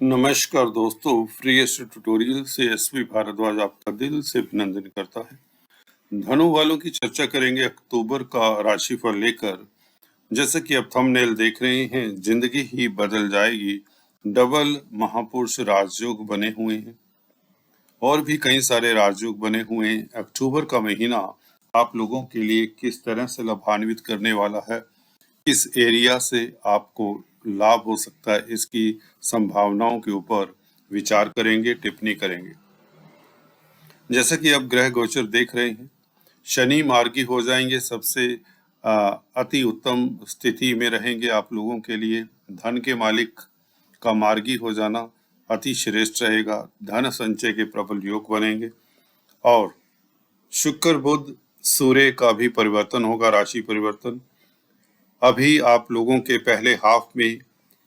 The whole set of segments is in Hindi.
नमस्कार दोस्तों, फ्री एस्ट्रो ट्यूटोरियल से एसपी भारद्वाज आपका दिल से अभिनंदन करता है। धनु वालों की चर्चा करेंगे अक्टूबर का राशिफल लेकर। जैसे कि अब थंबनेल देख रहे हैं, जिंदगी ही बदल जाएगी। डबल महापुरुष राजयोग बने हुए हैं और भी कई सारे राजयोग बने हुए हैं। अक्टूबर का महीना आप लोगों के लिए किस तरह से लाभान्वित करने वाला है, किस एरिया से आपको लाभ हो सकता है, इसकी संभावनाओं के ऊपर विचार करेंगे, टिप्पणी करेंगे। जैसा कि आप ग्रह गोचर देख रहे हैं, शनि मार्गी हो जाएंगे, सबसे अति उत्तम स्थिति में रहेंगे आप लोगों के लिए। धन के मालिक का मार्गी हो जाना अति श्रेष्ठ रहेगा। धन संचय के प्रबल योग बनेंगे और शुक्र बुध सूर्य का भी परिवर्तन होगा, राशि परिवर्तन। अभी आप लोगों के पहले हाफ में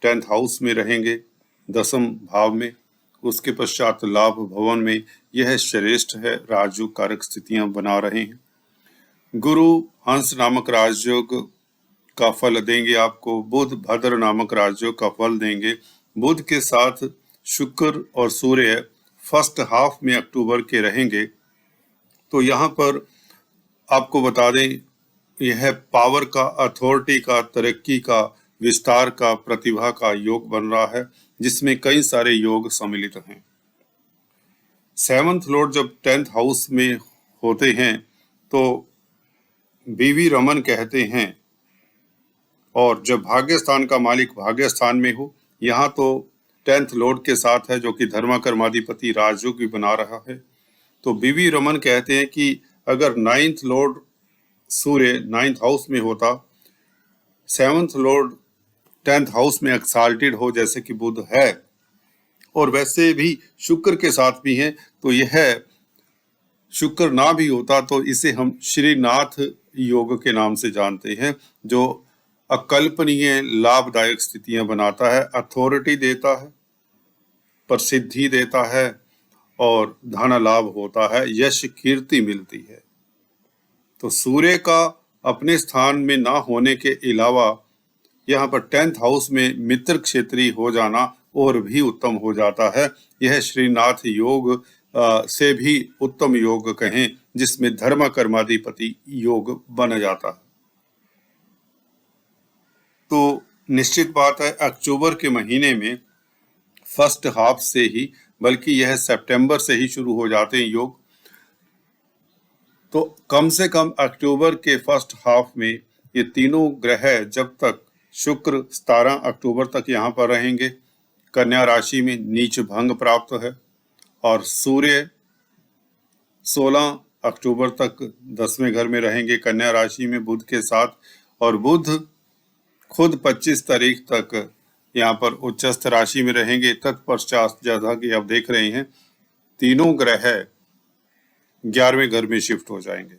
10th हाउस में रहेंगे, 10th भाव में। उसके पश्चात लाभ भवन में यह श्रेष्ठ है, राजयोग कारक स्थितियां बना रहे हैं। गुरु हंस नामक राजयोग का फल देंगे आपको। बुध भद्र नामक राजयोग का फल देंगे। बुध के साथ शुक्र और सूर्य फर्स्ट हाफ में अक्टूबर के रहेंगे। तो यहाँ पर आपको बता दें, यह पावर का, अथॉरिटी का, तरक्की का, विस्तार का, प्रतिभा का योग बन रहा है, जिसमें कई सारे योग सम्मिलित हैं। 7th लॉर्ड जब 10th हाउस में होते हैं तो बीवी रमन कहते हैं, और जब भाग्य स्थान का मालिक भाग्य स्थान में हो, यहाँ तो 10th लॉर्ड के साथ है, जो कि धर्माकर्माधिपति राजयोग भी बना रहा है। तो बीवी रमन कहते हैं कि अगर 9th लॉर्ड सूर्य 9th हाउस में होता, 7th लॉर्ड 10th हाउस में एक्साल्टेड हो, जैसे कि बुध है, और वैसे भी शुक्र के साथ भी है, तो यह शुक्र ना भी होता तो इसे हम श्रीनाथ योग के नाम से जानते हैं, जो अकल्पनीय लाभदायक स्थितियां बनाता है, अथॉरिटी देता है, प्रसिद्धि देता है और धन लाभ होता है, यश कीर्ति मिलती है। तो सूर्य का अपने स्थान में ना होने के अलावा यहाँ पर 10th हाउस में मित्र क्षेत्रीय हो जाना और भी उत्तम हो जाता है। यह श्रीनाथ योग से भी उत्तम योग कहें, जिसमें धर्म कर्माधिपति योग बन जाता है। तो निश्चित बात है, अक्टूबर के महीने में फर्स्ट हाफ से ही, बल्कि यह सितंबर से ही शुरू हो जाते हैं योग। तो कम से कम अक्टूबर के फर्स्ट हाफ में ये तीनों ग्रह, जब तक शुक्र 17 अक्टूबर तक यहाँ पर रहेंगे कन्या राशि में, नीच भंग प्राप्त है, और सूर्य 16 अक्टूबर तक 10वें घर में रहेंगे कन्या राशि में बुध के साथ, और बुध खुद 25 तारीख तक यहाँ पर उच्चस्थ राशि में रहेंगे। तत्पश्चात जैसा कि आप देख रहे हैं, तीनों ग्रह 11वें घर में शिफ्ट हो जाएंगे।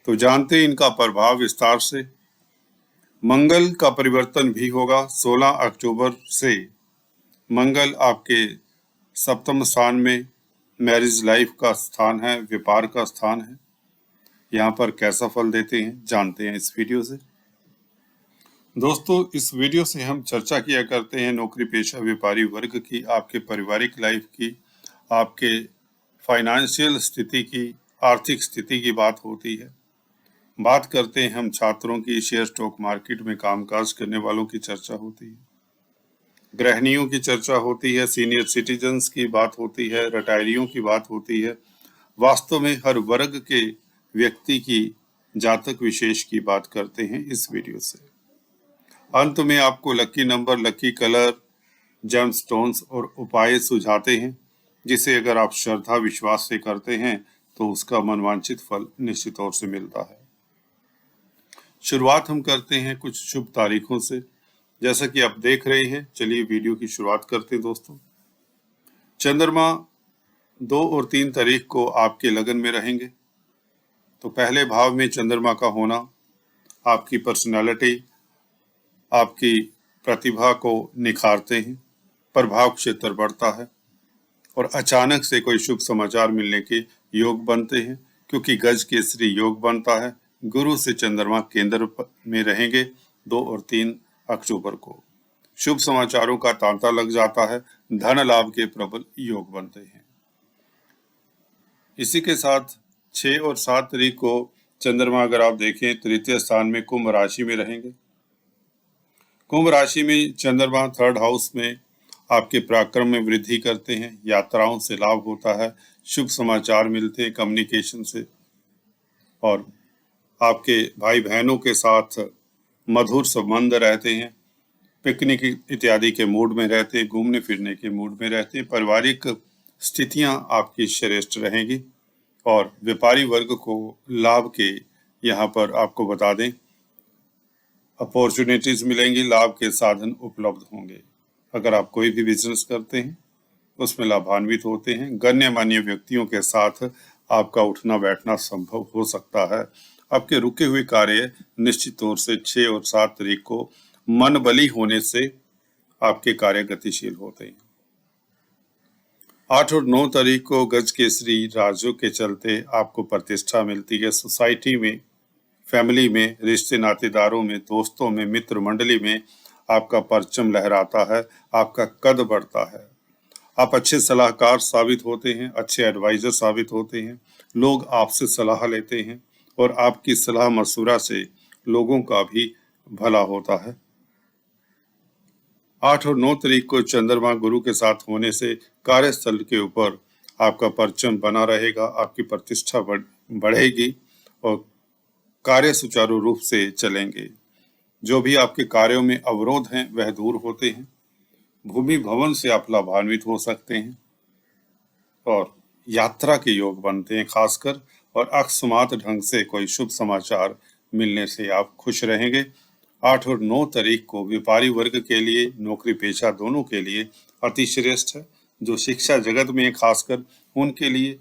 तो जानते हैं इनका प्रभाव विस्तार से। मंगल का परिवर्तन भी होगा 16 अक्टूबर से। मंगल आपके 7वें स्थान में मैरिज लाइफ का स्थान है, व्यापार का स्थान है। यहाँ पर कैसा फल देते हैं जानते हैं इस वीडियो से। दोस्तों, इस वीडियो से हम चर्चा किया करते हैं नौकरी पेशा व्यापारी वर्ग की, आपके पारिवारिक लाइफ की, आपके फाइनेंशियल स्थिति की, आर्थिक स्थिति की बात होती है। बात करते हैं हम छात्रों की, शेयर स्टॉक मार्केट में कामकाज करने वालों की चर्चा होती है, गृहिणियों की चर्चा होती है, सीनियर सिटीजन्स की बात होती है, रिटायरियों की बात होती है। वास्तव में हर वर्ग के व्यक्ति की जातक विशेष की बात करते हैं इस वीडियो से। अंत में आपको lucky number, lucky colour, gemstones और उपाय सुझाते हैं, जिसे अगर आप श्रद्धा विश्वास से करते हैं तो उसका मनवांछित फल निश्चित तौर से मिलता है। शुरुआत हम करते हैं कुछ शुभ तारीखों से, जैसा कि आप देख रहे हैं। चलिए वीडियो की शुरुआत करते हैं दोस्तों। चंद्रमा 2 और 3 तारीख को आपके लगन में रहेंगे। तो पहले भाव में चंद्रमा का होना आपकी पर्सनालिटी, आपकी प्रतिभा को निखारते हैं, प्रभाव क्षेत्र बढ़ता है और अचानक से कोई शुभ समाचार मिलने के योग बनते हैं, क्योंकि गज केसरी योग बनता है। गुरु से चंद्रमा केंद्र में रहेंगे 2 और 3 अक्टूबर को। शुभ समाचारों का तांता लग जाता है, धन लाभ के प्रबल योग बनते हैं। इसी के साथ 6 और 7 तारीख को चंद्रमा अगर आप देखें तृतीय स्थान में कुंभ राशि में रहेंगे। कुंभ राशि में चंद्रमा 3rd हाउस में आपके पराक्रम में वृद्धि करते हैं, यात्राओं से लाभ होता है, शुभ समाचार मिलते हैं कम्युनिकेशन से, और आपके भाई बहनों के साथ मधुर संबंध रहते हैं, पिकनिक इत्यादि के मूड में रहते हैं, घूमने फिरने के मूड में रहते हैं, पारिवारिक स्थितियां आपकी श्रेष्ठ रहेंगी और व्यापारी वर्ग को लाभ के यहाँ पर आपको बता दें अपॉर्चुनिटीज मिलेंगी, लाभ के साधन उपलब्ध होंगे। अगर आप कोई भी बिजनेस करते हैं उसमें लाभान्वित होते हैं। गण्यमान्य व्यक्तियों के साथ आपका उठना बैठना संभव हो सकता है। आपके रुके हुए कार्य निश्चित तौर से 6 और 7 तारीख को मन बली होने से आपके कार्य गतिशील होते हैं। 8 और 9 तारीख को गज केसरी राजयोग के चलते आपको प्रतिष्ठा मिलती है। सोसाइटी में, फैमिली में, रिश्ते नातेदारों में, दोस्तों में, मित्र मंडली में आपका परचम लहराता है, आपका कद बढ़ता है। आप अच्छे सलाहकार साबित होते हैं, अच्छे एडवाइजर साबित होते हैं, लोग आपसे सलाह लेते हैं और आपकी सलाह मशवरा से लोगों का भी भला होता है। 8 और 9 तारीख को चंद्रमा गुरु के साथ होने से कार्यस्थल के ऊपर आपका परचम बना रहेगा, आपकी प्रतिष्ठा बढ़ेगी और कार्य सुचारू रूप से चलेंगे। जो भी आपके कार्यों में अवरोध हैं वह दूर होते हैं। भूमि भवन से आप लाभान्वित हो सकते हैं और यात्रा के योग बनते हैं खासकर, और अकस्मात ढंग से कोई शुभ समाचार मिलने से आप खुश रहेंगे। 8 और 9 तारीख को व्यापारी वर्ग के लिए, नौकरी पेशा दोनों के लिए अति श्रेष्ठ है। जो शिक्षा जगत में खासकर उनके लिए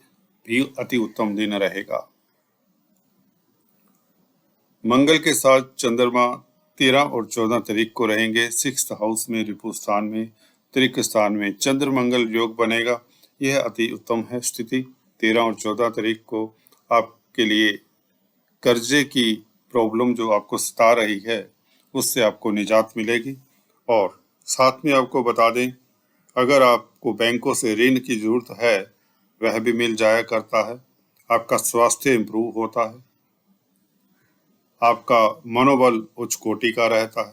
भी अति उत्तम दिन रहेगा। मंगल के साथ चंद्रमा 13 और 14 तारीख को रहेंगे 6th हाउस में, रिपु स्थान में, त्रिक स्थान में चंद्र मंगल योग बनेगा। यह अति उत्तम है स्थिति। 13 और 14 तारीख को आपके लिए कर्जे की प्रॉब्लम जो आपको सता रही है उससे आपको निजात मिलेगी। और साथ में आपको बता दें, अगर आपको बैंकों से ऋण की जरूरत है वह भी मिल जाया करता है। आपका स्वास्थ्य इम्प्रूव होता है, आपका मनोबल उच्च कोटि का रहता है,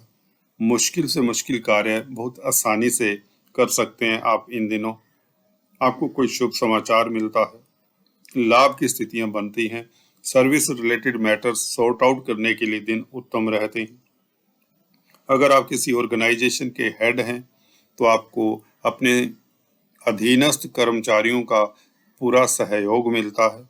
मुश्किल से मुश्किल कार्य बहुत आसानी से कर सकते हैं आप इन दिनों। आपको कोई शुभ समाचार मिलता है, लाभ की स्थितियां बनती हैं, service related matters sort out करने के लिए दिन उत्तम रहते हैं। अगर आप किसी ऑर्गेनाइजेशन के हेड हैं तो आपको अपने अधीनस्थ कर्मचारियों का पूरा सहयोग मिलता है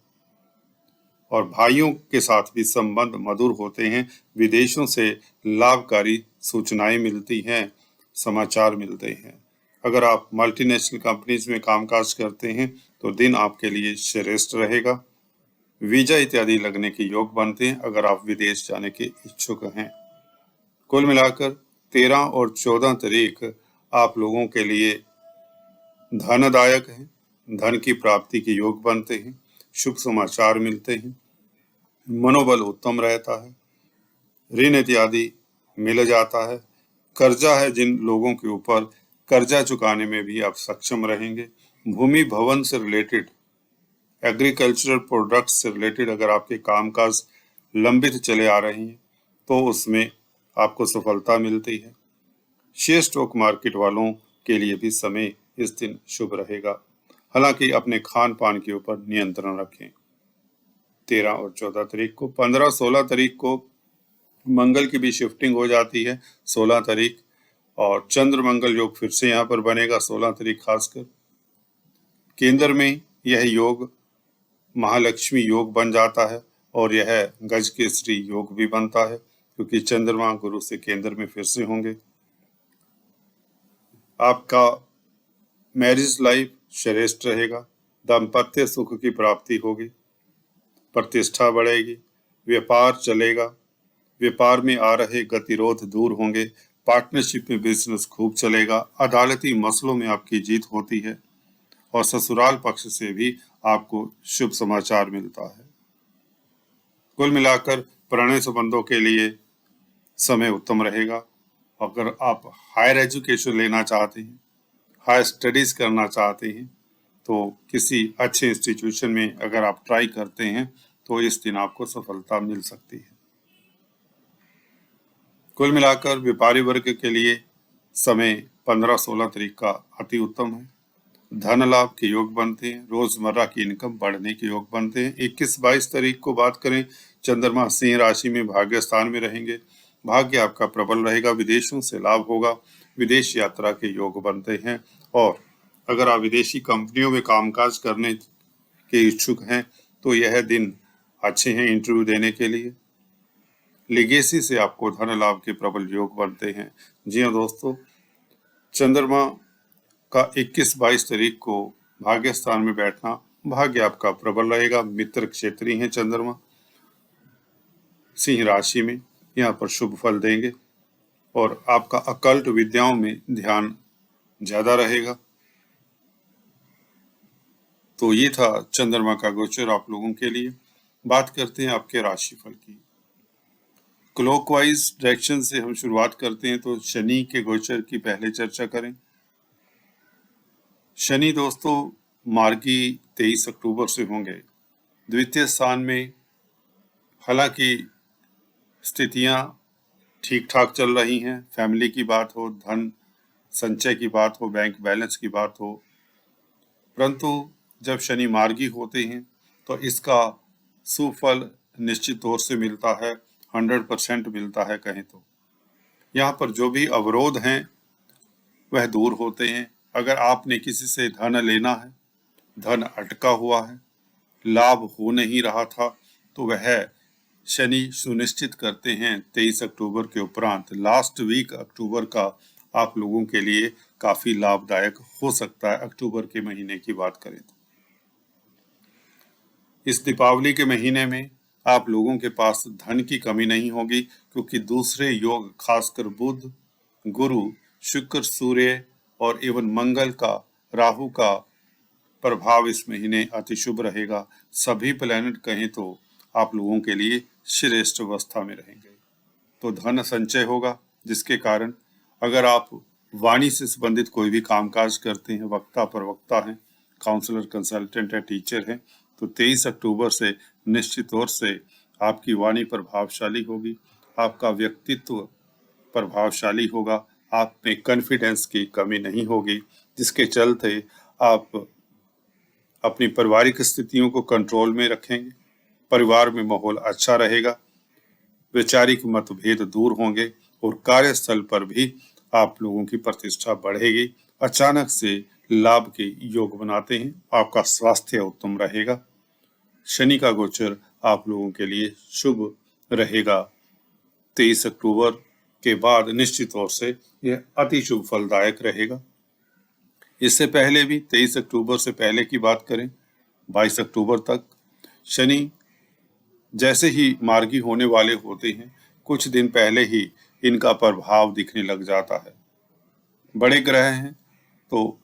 और भाइयों के साथ भी संबंध मधुर होते हैं। विदेशों से लाभकारी सूचनाएं मिलती हैं, समाचार मिलते हैं। अगर आप मल्टीनेशनल कंपनीज में कामकाज करते हैं तो दिन आपके लिए श्रेष्ठ रहेगा। वीजा इत्यादि लगने के योग बनते हैं अगर आप विदेश जाने के इच्छुक हैं। कुल मिलाकर 13 और 14 तारीख आप लोगों के लिए धनदायक है। धन की प्राप्ति के योग बनते हैं, शुभ समाचार मिलते हैं, मनोबल उत्तम रहता है, ऋण इत्यादि मिल जाता है। कर्जा है जिन लोगों के ऊपर, कर्जा चुकाने में भी आप सक्षम रहेंगे। भूमि भवन से रिलेटेड, एग्रीकल्चरल प्रोडक्ट्स से रिलेटेड अगर आपके कामकाज लंबित चले आ रहे हैं तो उसमें आपको सफलता मिलती है। शेयर स्टॉक मार्केट वालों के लिए भी समय इस दिन शुभ रहेगा। हालांकि अपने खान पान के ऊपर नियंत्रण रखें। 13 और 14 तारीख को, 15-16 तारीख को मंगल की भी शिफ्टिंग हो जाती है 16 तारीख, और चंद्र मंगल योग फिर से यहाँ पर बनेगा 16 तारीख खासकर। केंद्र में यह योग महालक्ष्मी योग बन जाता है और यह गज केसरी योग भी बनता है क्योंकि चंद्रमा गुरु से केंद्र में फिर से होंगे। आपका मैरिज लाइफ श्रेष्ठ रहेगा, दाम्पत्य सुख की प्राप्ति होगी, प्रतिष्ठा बढ़ेगी, व्यापार चलेगा, व्यापार में आ रहे गतिरोध दूर होंगे, पार्टनरशिप में बिजनेस खूब चलेगा, अदालती मसलों में आपकी जीत होती है और ससुराल पक्ष से भी आपको शुभ समाचार मिलता है। कुल मिलाकर पुराने संबंधों के लिए समय उत्तम रहेगा अगर आप हायर एजुकेशन लेना चाहते हैं, हायर स्टडीज करना चाहते हैं, तो किसी अच्छे इंस्टीट्यूशन में अगर आप ट्राई करते हैं तो इस दिन आपको सफलता मिल सकती है। कुल मिलाकर व्यापारी वर्ग के लिए समय 15-16 तारीख का अति उत्तम है। धन लाभ के योग बनते हैं, रोजमर्रा की इनकम बढ़ने के योग बनते हैं। 21-22 तारीख को बात करें, चंद्रमा सिंह राशि में भाग्य स्थान में रहेंगे, भाग्य आपका प्रबल रहेगा, विदेशों से लाभ होगा, विदेश यात्रा के योग बनते हैं। और अगर आप विदेशी कंपनियों में कामकाज करने के इच्छुक हैं तो यह दिन अच्छे हैं इंटरव्यू देने के लिए। लिगेसी से आपको धन लाभ के प्रबल योग बनते हैं। जी हाँ दोस्तों, चंद्रमा का 21-22 तारीख को भाग्य स्थान में बैठना, भाग्य आपका प्रबल रहेगा। मित्र क्षेत्रीय हैं चंद्रमा सिंह राशि में, यहाँ पर शुभ फल देंगे और आपका अकल्ट विद्याओं में ध्यान ज्यादा रहेगा। तो ये था चंद्रमा का गोचर आप लोगों के लिए। बात करते हैं आपके राशिफल की। क्लॉकवाइज डायरेक्शन से हम शुरुआत करते हैं, तो शनि के गोचर की पहले चर्चा करें। शनि दोस्तों मार्गी 23 अक्टूबर से होंगे द्वितीय स्थान में। हालांकि स्थितियां ठीक ठाक चल रही हैं, फैमिली की बात हो, धन संचय की बात हो, बैंक बैलेंस की बात हो, परंतु जब शनि मार्गी होते हैं तो इसका सुफल निश्चित तौर से मिलता है, 100% मिलता है कहें तो। यहाँ पर जो भी अवरोध हैं वह दूर होते हैं। अगर आपने किसी से धन लेना है, धन अटका हुआ है, लाभ हो नहीं रहा था, तो वह शनि सुनिश्चित करते हैं 23 अक्टूबर के उपरांत। लास्ट वीक अक्टूबर का आप लोगों के लिए काफी लाभदायक हो सकता है। अक्टूबर के महीने की बात करें तो इस दीपावली के महीने में आप लोगों के पास धन की कमी नहीं होगी, क्योंकि दूसरे योग खासकर बुध, गुरु, शुक्र, सूर्य और एवं मंगल का, राहु का प्रभाव इस महीने अति शुभ रहेगा। सभी प्लैनेट कहें तो आप लोगों के लिए श्रेष्ठ अवस्था में रहेंगे। तो धन संचय होगा, जिसके कारण अगर आप वाणी से संबंधित कोई भी कामकाज करते हैं, वक्ता प्रवक्ता हैं, काउंसलर, कंसल्टेंट है, टीचर हैं, तो 23 अक्टूबर से निश्चित तौर से आपकी वाणी प्रभावशाली होगी, आपका व्यक्तित्व प्रभावशाली होगा, आप में कॉन्फिडेंस की कमी नहीं होगी, जिसके चलते आप अपनी पारिवारिक स्थितियों को कंट्रोल में रखेंगे, परिवार में माहौल अच्छा रहेगा, वैचारिक मतभेद दूर होंगे और कार्यस्थल पर भी आप लोगों की प्रतिष्ठा बढ़ेगी। अचानक से लाभ के योग बनाते हैं, आपका स्वास्थ्य उत्तम रहेगा। शनि का गोचर आप लोगों के लिए शुभ रहेगा। 23 अक्टूबर के बाद निश्चित तौर से यह अति शुभ फलदायक रहेगा। इससे पहले भी 23 अक्टूबर से पहले की बात करें, 22 अक्टूबर तक शनि जैसे ही मार्गी होने वाले होते हैं, कुछ दिन पहले ही इनका प्रभाव दिखने लग जाता है। बड़े ग्रह हैं, तो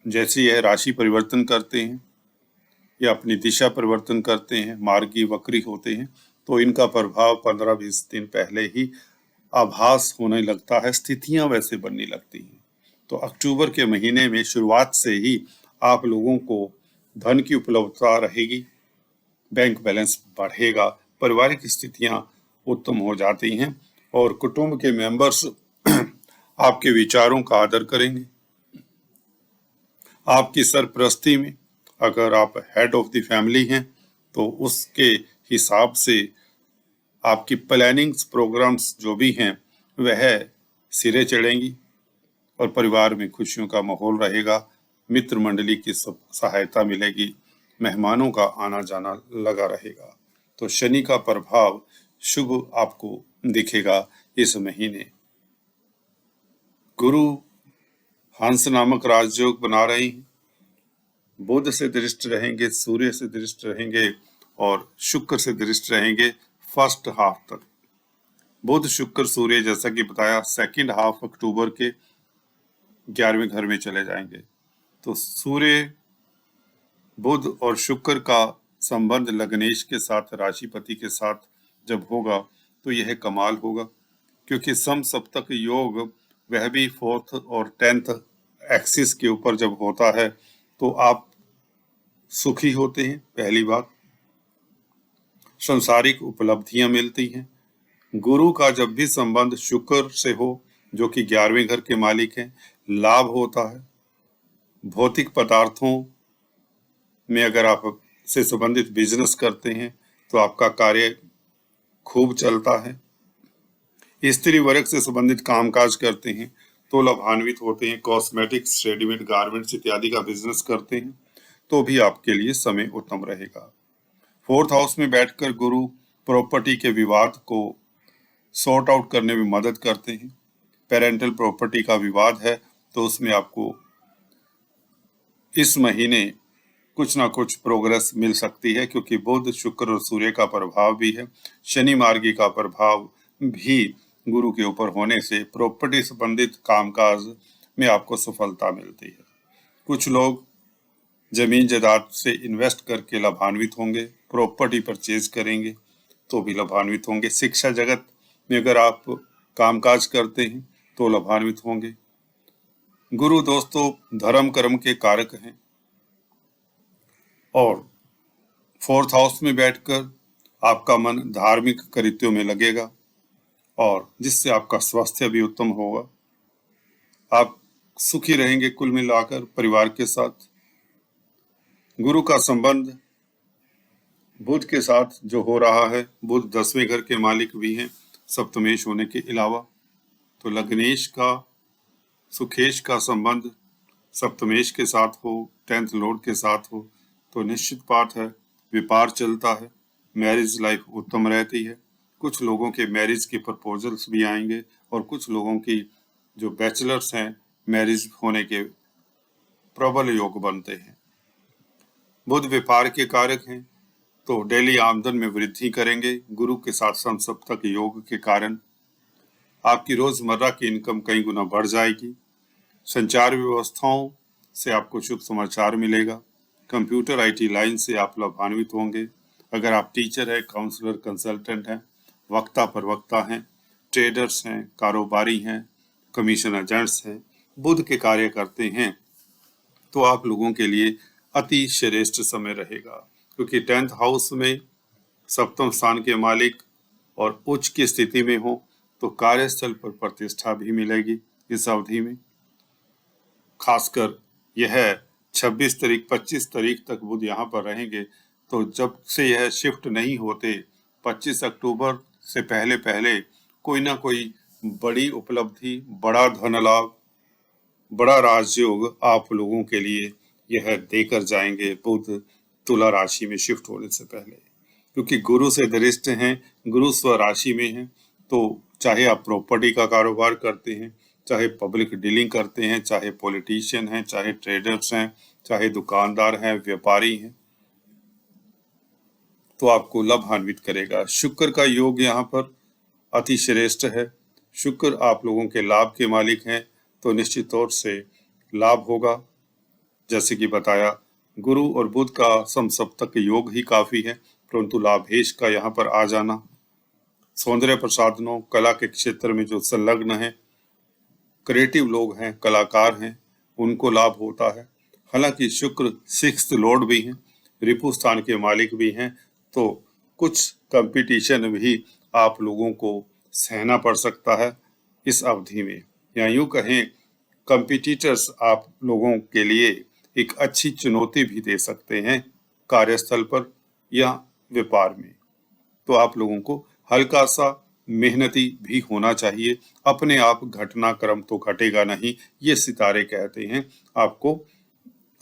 जैसे यह राशि परिवर्तन करते हैं या अपनी दिशा परिवर्तन करते हैं, मार्गी वक्री होते हैं, तो इनका प्रभाव 15-20 दिन पहले ही आभास होने लगता है, स्थितियां वैसे बनने लगती हैं। तो अक्टूबर के महीने में शुरुआत से ही आप लोगों को धन की उपलब्धता रहेगी, बैंक बैलेंस बढ़ेगा, पारिवारिक स्थितियां उत्तम हो जाती हैं और कुटुंब के मेंबर्स आपके विचारों का आदर करेंगे। आपकी सरपरस्ती में अगर आप हेड ऑफ द फैमिली हैं तो उसके हिसाब से आपकी प्लानिंग्स, प्रोग्राम्स जो भी हैं वह सिरे चढ़ेंगी और परिवार में खुशियों का माहौल रहेगा। मित्र मंडली की सहायता मिलेगी, मेहमानों का आना जाना लगा रहेगा। तो शनि का प्रभाव शुभ आपको दिखेगा इस महीने। गुरु हंस नामक राजयोग बना रहे हैं, बुध से दृष्ट रहेंगे, सूर्य से दृष्ट रहेंगे और शुक्र से दृष्ट रहेंगे फर्स्ट हाफ तक। बुध, शुक्र, सूर्य जैसा कि बताया सेकंड हाफ अक्टूबर के 11वें घर में चले जाएंगे। तो सूर्य, बुध और शुक्र का संबंध लग्नेश के साथ, राशिपति के साथ जब होगा तो यह कमाल होगा। क्योंकि समसप्तक योग वह भी 4th और 10th एक्सिस के ऊपर जब होता है तो आप सुखी होते हैं। पहली बात, संसारिक उपलब्धियां मिलती हैं। गुरु का जब भी संबंध शुक्र से हो, जो कि 11वें घर के मालिक हैं, लाभ होता है। भौतिक पदार्थों में अगर आप से संबंधित बिजनेस करते हैं तो आपका कार्य खूब चलता है। स्त्री वर्ग से संबंधित कामकाज करते हैं तो लाभान्वित होते हैं। कॉस्मेटिक्स, रेडीमेड गारमेंट्स इत्यादि का बिजनेस करते हैं तो भी आपके लिए समय उत्तम रहेगा। 4th हाउस में बैठकर गुरु प्रॉपर्टी के विवाद को सॉर्ट आउट करने में मदद करते हैं। पेरेंटल प्रॉपर्टी का विवाद है तो उसमें आपको इस महीने कुछ ना कुछ प्रोग्रेस मिल सकती है, क्योंकि बुध, शुक्र और सूर्य का प्रभाव भी है। शनि मार्गी का प्रभाव भी गुरु के ऊपर होने से प्रॉपर्टी संबंधित कामकाज में आपको सफलता मिलती है। कुछ लोग जमीन जायदाद से इन्वेस्ट करके लाभान्वित होंगे। प्रॉपर्टी परचेज करेंगे तो भी लाभान्वित होंगे। शिक्षा जगत में अगर आप कामकाज करते हैं तो लाभान्वित होंगे। गुरु दोस्तों धर्म कर्म के कारक हैं और 4th हाउस में बैठकर आपका मन धार्मिक कृत्यों में लगेगा और जिससे आपका स्वास्थ्य भी उत्तम होगा। आप सुखी रहेंगे कुल मिलाकर परिवार के साथ। गुरु का संबंध बुध के साथ जो हो रहा है, बुध 10वें घर के मालिक भी हैं सप्तमेश होने के अलावा, तो लग्नेश का सुखेश का संबंध सप्तमेश के साथ हो, 10th लॉर्ड के साथ हो तो निश्चित बात है व्यापार चलता है, मैरिज लाइफ उत्तम रहती है। कुछ लोगों के मैरिज के प्रपोजल्स भी आएंगे और कुछ लोगों की जो बैचलर्स हैं मैरिज होने के प्रबल योग बनते हैं। बुध व्यापार के कारक हैं तो डेली आमदन में वृद्धि करेंगे। गुरु के साथ समसप्तक योग के कारण आपकी रोजमर्रा की इनकम कई गुना बढ़ जाएगी। संचार व्यवस्थाओं से आपको शुभ समाचार मिलेगा। कंप्यूटर IT लाइन से आप लाभान्वित होंगे। अगर आप टीचर हैं, काउंसलर, कंसल्टेंट हैं, वक्ता प्रवक्ता हैं, ट्रेडर्स हैं, कारोबारी हैं, कमीशन एजेंट्स हैं, बुध के कार्य करते हैं तो आप लोगों के लिए अति श्रेष्ठ समय रहेगा, क्योंकि 10th हाउस में सप्तम स्थान के मालिक और उच्च की स्थिति में हो तो कार्यस्थल पर प्रतिष्ठा भी मिलेगी इस अवधि में। खासकर यह 26 तारीख 25 तारीख तक बुध यहाँ पर रहेंगे, तो जब से यह शिफ्ट नहीं होते 25 अक्टूबर से पहले पहले कोई ना कोई बड़ी उपलब्धि, बड़ा धन लाभ, बड़ा राजयोग आप लोगों के लिए यह देकर जाएंगे बुध तुला राशि में शिफ्ट होने से पहले। क्योंकि गुरु से दृष्ट हैं, गुरु स्व राशि में हैं, तो चाहे आप प्रॉपर्टी का कारोबार करते हैं, चाहे पब्लिक डीलिंग करते हैं, चाहे पॉलिटिशियन हैं, चाहे ट्रेडर्स हैं, चाहे दुकानदार हैं, व्यापारी हैं, तो आपको लाभान्वित करेगा। शुक्र का योग यहाँ पर अति श्रेष्ठ है। शुक्र आप लोगों के लाभ के मालिक हैं तो निश्चित तौर से लाभ होगा। जैसे कि बताया, गुरु और बुध का समसप्तक योग ही काफी है, परंतु लाभेश का यहाँ पर आ जाना, सौंदर्य प्रसाधनों, कला के क्षेत्र में जो संलग्न है, क्रिएटिव लोग हैं, कलाकार हैं, उनको लाभ होता है। हालांकि शुक्र 6th लॉर्ड भी हैं, रिपु स्थान के मालिक भी हैं, तो कुछ कंपटीशन भी आप लोगों को सहना पड़ सकता है इस अवधि में, या यूं कहें कंपटीटर्स आप लोगों के लिए एक अच्छी चुनौती भी दे सकते हैं कार्यस्थल पर या व्यापार में। तो आप लोगों को हल्का सा मेहनती भी होना चाहिए। अपने आप घटनाक्रम तो घटेगा नहीं, ये सितारे कहते हैं। आपको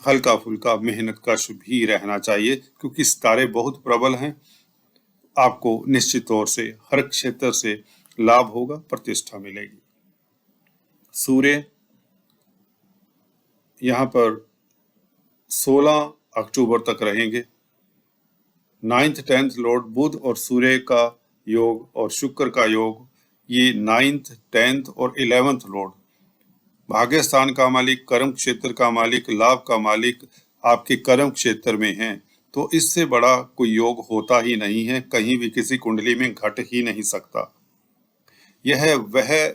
हल्का फुल्का मेहनत कश भी रहना चाहिए, क्योंकि सितारे बहुत प्रबल हैं। आपको निश्चित तौर से हर क्षेत्र से लाभ होगा, प्रतिष्ठा मिलेगी। सूर्य यहाँ पर 16 अक्टूबर तक रहेंगे। 9th 10th लॉर्ड बुध और सूर्य का योग और शुक्र का योग, ये 9th 10th और 11th लॉर्ड, भाग्य स्थान का मालिक, कर्म क्षेत्र का मालिक, लाभ का मालिक आपके कर्म क्षेत्र में हैं, तो इससे बड़ा कोई योग होता ही नहीं है, कहीं भी किसी कुंडली में घट ही नहीं सकता। यह वह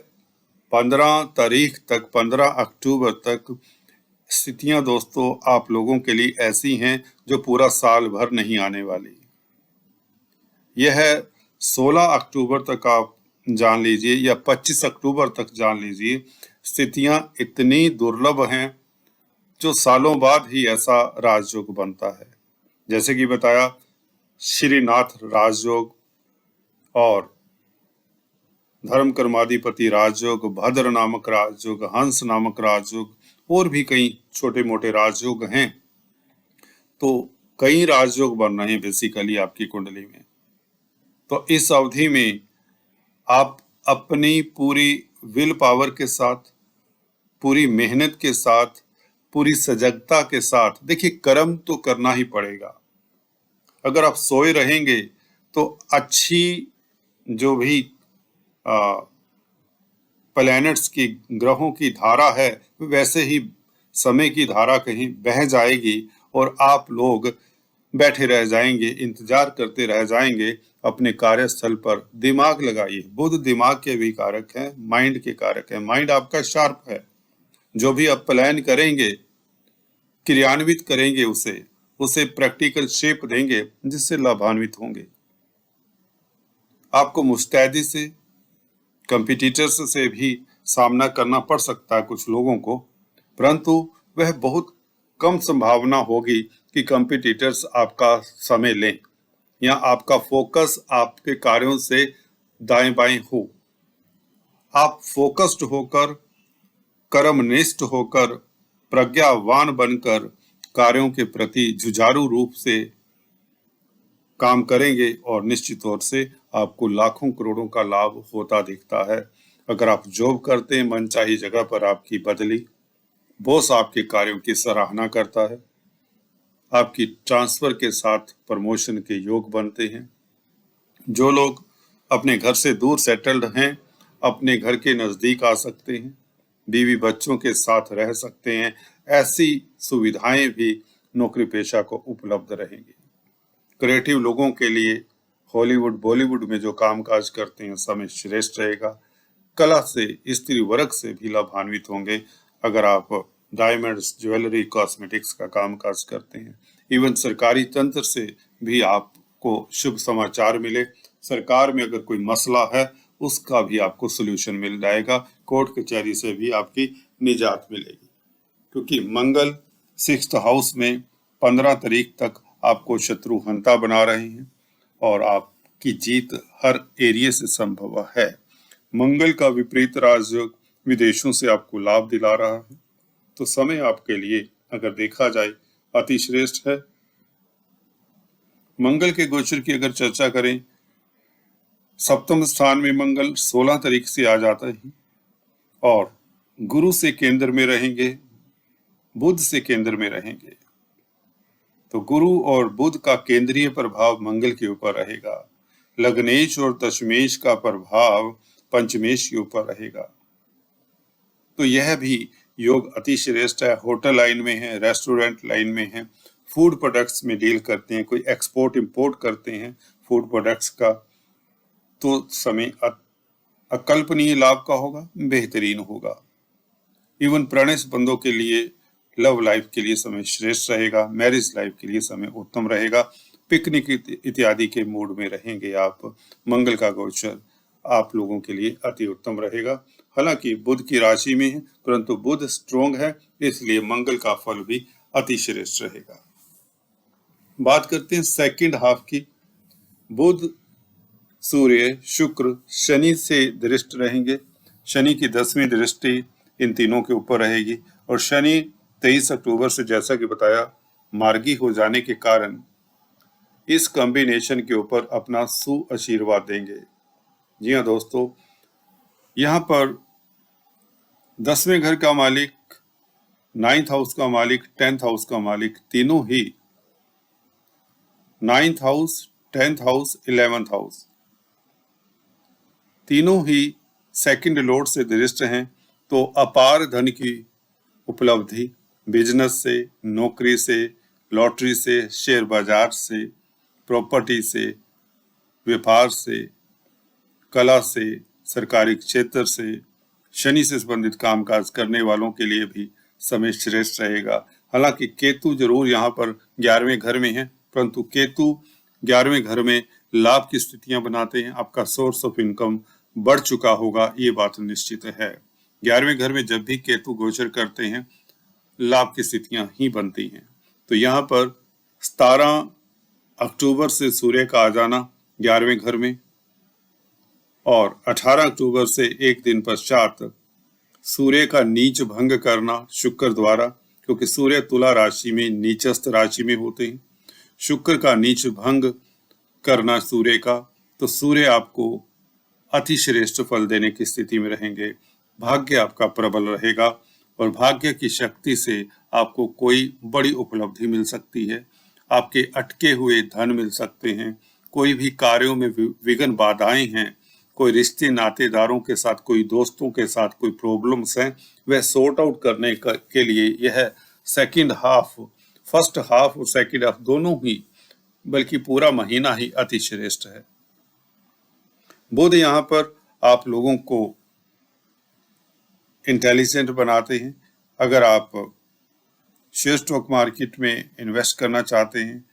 15 तारीख तक, 15 अक्टूबर तक स्थितियां दोस्तों आप लोगों के लिए ऐसी हैं जो पूरा साल भर नहीं आने वाली। यह 16 अक्टूबर तक आप जान लीजिए या 25 अक्टूबर तक जान लीजिए, स्थितियां इतनी दुर्लभ हैं जो सालों बाद ही ऐसा राजयोग बनता है। जैसे कि बताया, श्रीनाथ राजयोग और धर्म कर्माधिपति राजयोग, भद्र नामक राजयोग, हंस नामक राजयोग और भी कई छोटे मोटे राजयोग हैं। तो कई राजयोग बन रहे हैं बेसिकली आपकी कुंडली में। तो इस अवधि में आप अपनी पूरी विल पावर के साथ, पूरी मेहनत के साथ, पूरी सजगता के साथ, देखिए कर्म तो करना ही पड़ेगा। अगर आप सोए रहेंगे तो अच्छी जो भी प्लैनेट्स की, ग्रहों की धारा है, वैसे ही समय की धारा कहीं बह जाएगी और आप लोग बैठे रह जाएंगे, इंतजार करते रह जाएंगे अपने कार्यस्थल पर। दिमाग लगाइए, बुध दिमाग के भी कारक है, माइंड के कारक है। माइंड आपका शार्प है। जो भी आप प्लान करेंगे, क्रियान्वित करेंगे, उसे प्रैक्टिकल शेप देंगे जिससे लाभान्वित होंगे। आपको मुस्तैदी से, कंपिटिटर्स से भी सामना करना पड़ सकता है कुछ लोगों को, परंतु वह बहुत कम संभावना होगी कि कंपिटिटर्स आपका समय लें या आपका फोकस आपके कार्यों से दाएं बाएं हो। आप फोकस्ड होकर, कर्मनिष्ठ होकर, प्रज्ञावान बनकर कार्यों के प्रति जुझारू रूप से काम करेंगे और निश्चित तौर से आपको लाखों करोड़ों का लाभ होता दिखता है। अगर आप जॉब करते हैं, मनचाही जगह पर आपकी बदली, बॉस आपके कार्यों की सराहना करता है, आपकी ट्रांसफर के साथ प्रमोशन के योग बनते हैं। जो लोग अपने घर से दूर सेटल्ड हैं, अपने घर के नजदीक आ सकते हैं, बीवी बच्चों के साथ रह सकते हैं। ऐसी सुविधाएं भी नौकरी पेशा को उपलब्ध रहेंगी। क्रिएटिव लोगों के लिए हॉलीवुड, बॉलीवुड में जो कामकाज करते हैं, समय श्रेष्ठ रहेगा। कला से, स्त्री वर्ग से भी लाभान्वित होंगे। अगर आप डायमंड्स, ज्वेलरी, कॉस्मेटिक्स का कामकाज करते हैं, इवन सरकारी तंत्र से भी आपको शुभ समाचार मिले। सरकार में अगर कोई मसला है, उसका भी आपको सोल्यूशन मिल जाएगा। कोर्ट कचहरी से भी आपकी निजात मिलेगी, क्योंकि मंगल 6th हाउस में 15 तारीख तक आपको शत्रु हंता बना रहे हैं और आपकी जीत हर एरिया से संभव है। मंगल का विपरीत राजयोग विदेशों से आपको लाभ दिला रहा है। तो समय आपके लिए अगर देखा जाए अति श्रेष्ठ है। मंगल के गोचर की अगर चर्चा करें, सप्तम स्थान में मंगल 16 तारीख से आ जाता है और गुरु से केंद्र में रहेंगे, बुध से केंद्र में रहेंगे। तो गुरु और बुध का केंद्रीय प्रभाव मंगल के ऊपर रहेगा। लग्नेश और दशमेश का प्रभाव पंचमेश के ऊपर रहेगा। तो यह भी योग अति श्रेष्ठ है। होटल लाइन में है, रेस्टोरेंट लाइन में है, फूड प्रोडक्ट्स में डील करते हैं, कोई एक्सपोर्ट इंपोर्ट करते हैं फूड प्रोडक्ट्स का, तो समय अकल्पनीय लाभ का होगा, बेहतरीन होगा। इवन प्रणय बंधों के लिए, लव लाइफ के लिए समय श्रेष्ठ रहेगा। मैरिज लाइफ के लिए समय उत्तम रहेगा। पिकनिक इत्यादि के मूड में रहेंगे आप। मंगल का गोचर आप लोगों के लिए अति उत्तम रहेगा। हालांकि बुध की राशि में है, परंतु बुध स्ट्रोंग है, इसलिए मंगल का फल भी अति श्रेष्ठ रहेगा। बात करते हैं सेकंड हाफ की। बुध, सूर्य, शुक्र, शनि से दृष्ट रहेंगे। शनि की 10वीं दृष्टि इन तीनों के ऊपर रहेगी और शनि 23 अक्टूबर से, जैसा कि बताया, मार्गी हो जाने के कारण इस कॉम्बिनेशन के ऊपर अपना आशीर्वाद देंगे। जी हाँ दोस्तों, यहाँ पर 10वें घर का मालिक, 9th हाउस का मालिक, 10th हाउस का मालिक, तीनों ही 9th house, 10th house, 11th house, तीनों ही सेकंड लॉर्ड से दृष्ट हैं। तो अपार धन की उपलब्धि बिजनेस से, नौकरी से, लॉटरी से, शेयर बाजार से, प्रॉपर्टी से, व्यापार से, कला से, सरकारी क्षेत्र से शनि से संबंधित कामकाज करने वालों के लिए भी समय श्रेष्ठ रहेगा। हालांकि केतु जरूर यहाँ पर 11वें घर में है, परंतु केतु 11वें घर में लाभ की स्थितियां बनाते हैं। आपका सोर्स ऑफ इनकम बढ़ चुका होगा, ये बात निश्चित है। 11वें घर में जब भी केतु गोचर करते हैं लाभ की स्थितियां ही बनती हैं। तो यहाँ पर 17 अक्टूबर से सूर्य का आ जाना 11वें घर में और 18 अक्टूबर से एक दिन पश्चात सूर्य का नीच भंग करना शुक्र द्वारा, क्योंकि सूर्य तुला राशि में नीचस्थ राशि में होते हैं। शुक्र का नीच भंग करना सूर्य का, तो सूर्य आपको अति श्रेष्ठ फल देने की स्थिति में रहेंगे। भाग्य आपका प्रबल रहेगा और भाग्य की शक्ति से आपको कोई बड़ी उपलब्धि मिल सकती है। आपके अटके हुए धन मिल सकते हैं। कोई भी कार्यों में विघ्न बाधाएं हैं, कोई रिश्ते नातेदारों के साथ, कोई दोस्तों के साथ कोई प्रॉब्लम्स हैं, वह सॉर्ट आउट करने के लिए यह सेकंड हाफ, फर्स्ट हाफ और सेकंड हाफ दोनों ही, बल्कि पूरा महीना ही अति श्रेष्ठ है। बुध यहाँ पर आप लोगों को इंटेलिजेंट बनाते हैं। अगर आप शेयर स्टॉक मार्केट में इन्वेस्ट करना चाहते हैं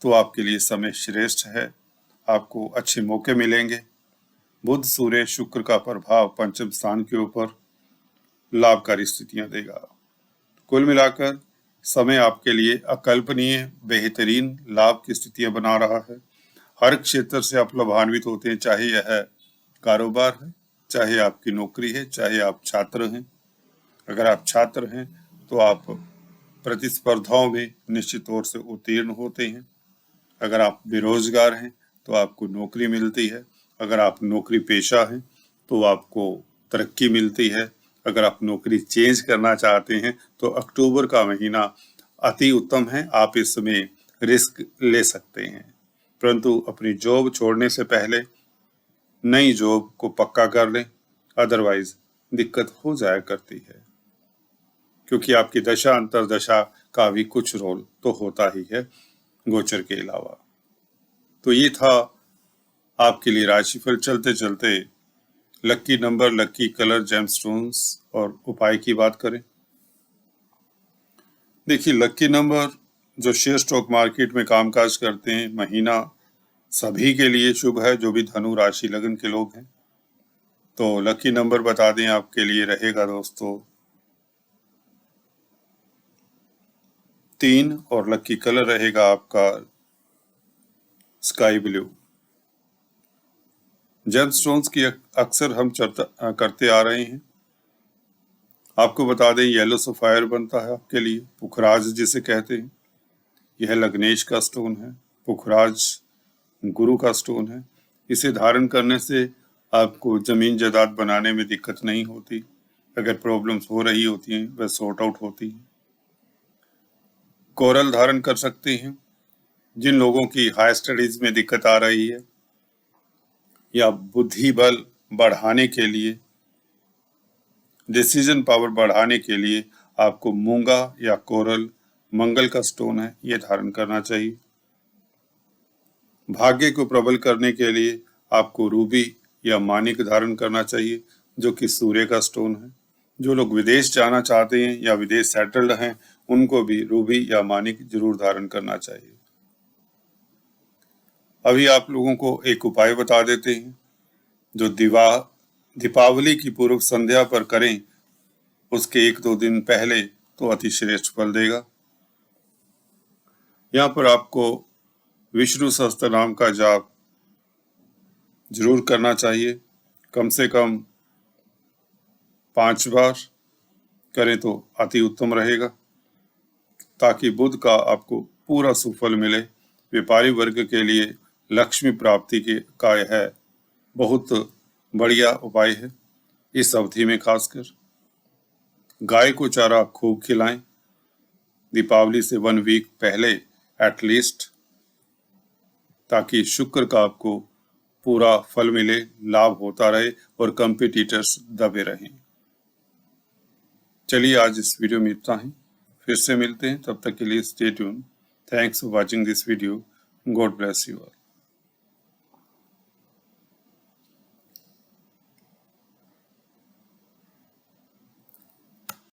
तो आपके लिए समय श्रेष्ठ है, आपको अच्छे मौके मिलेंगे। बुध सूर्य शुक्र का प्रभाव पंचम स्थान के ऊपर लाभकारी स्थितियां देगा। कुल मिलाकर समय आपके लिए अकल्पनीय बेहतरीन लाभ की स्थितियां बना रहा है। हर क्षेत्र से आप लाभान्वित होते हैं, चाहे यह कारोबार है, चाहे आपकी नौकरी है, चाहे आप छात्र हैं। अगर आप छात्र हैं तो आप प्रतिस्पर्धाओं में निश्चित तौर से उत्तीर्ण होते हैं। अगर आप बेरोजगार हैं तो आपको नौकरी मिलती है। अगर आप नौकरी पेशा हैं तो आपको तरक्की मिलती है। अगर आप नौकरी चेंज करना चाहते हैं तो अक्टूबर का महीना अति उत्तम है, आप इसमें रिस्क ले सकते हैं। परंतु अपनी जॉब छोड़ने से पहले नई जॉब को पक्का कर लें, अदरवाइज दिक्कत हो जाया करती है, क्योंकि आपकी दशा अंतरदशा का भी कुछ रोल तो होता ही है गोचर के अलावा। तो ये था आपके लिए राशिफल। चलते चलते lucky number, lucky colour, gemstones और उपाय की बात करें। देखिए, लकी नंबर जो शेयर स्टॉक मार्केट में कामकाज करते हैं, महीना सभी के लिए शुभ है जो भी धनु राशि लगन के लोग हैं। तो लकी नंबर बता दें आपके लिए रहेगा दोस्तों 3 और लकी कलर रहेगा आपका स्काई ब्लू। जेमस्टोन्स की अक्सर हम चर्चा करते आ रहे हैं। आपको बता दें येलो सफायर बनता है आपके लिए, पुखराज जिसे कहते हैं। यह लग्नेश का स्टोन है। पुखराज गुरु का स्टोन है। इसे धारण करने से आपको जमीन जायदाद बनाने में दिक्कत नहीं होती। अगर प्रॉब्लम्स हो रही होती हैं वह सॉर्ट आउट होती हैं। कोरल धारण कर सकते हैं जिन लोगों की हाई स्टडीज में दिक्कत आ रही है या बुद्धि बल बढ़ाने के लिए, डिसीजन पावर बढ़ाने के लिए आपको मूंगा या कोरल, मंगल का स्टोन है, यह धारण करना चाहिए। भाग्य को प्रबल करने के लिए आपको रूबी या मानिक धारण करना चाहिए, जो कि सूर्य का स्टोन है। जो लोग विदेश जाना चाहते हैं या विदेश सेटल्ड हैं, उनको भी रूबी या मानिक जरूर धारण करना चाहिए। अभी आप लोगों को एक उपाय बता देते हैं जो दीपावली की पूर्व संध्या पर करें, उसके 1-2 दिन पहले तो अति श्रेष्ठ फल देगा। यहाँ पर आपको विष्णु सहस्त्र नाम का जाप जरूर करना चाहिए। कम से कम 5 बार करें तो अति उत्तम रहेगा, ताकि बुध का आपको पूरा सुफल मिले। व्यापारी वर्ग के लिए लक्ष्मी प्राप्ति का यह बहुत बढ़िया उपाय है। इस अवधि में खासकर गाय को चारा खूब खिलाएं, दीपावली से 1 वीक पहले एटलीस्ट, ताकि शुक्र का आपको पूरा फल मिले, लाभ होता रहे और कंपटीटर्स दबे रहें। चलिए आज इस वीडियो में इतना ही, फिर से मिलते हैं, तब तक के लिए stay tune. Thanks for watching this video. God bless you all.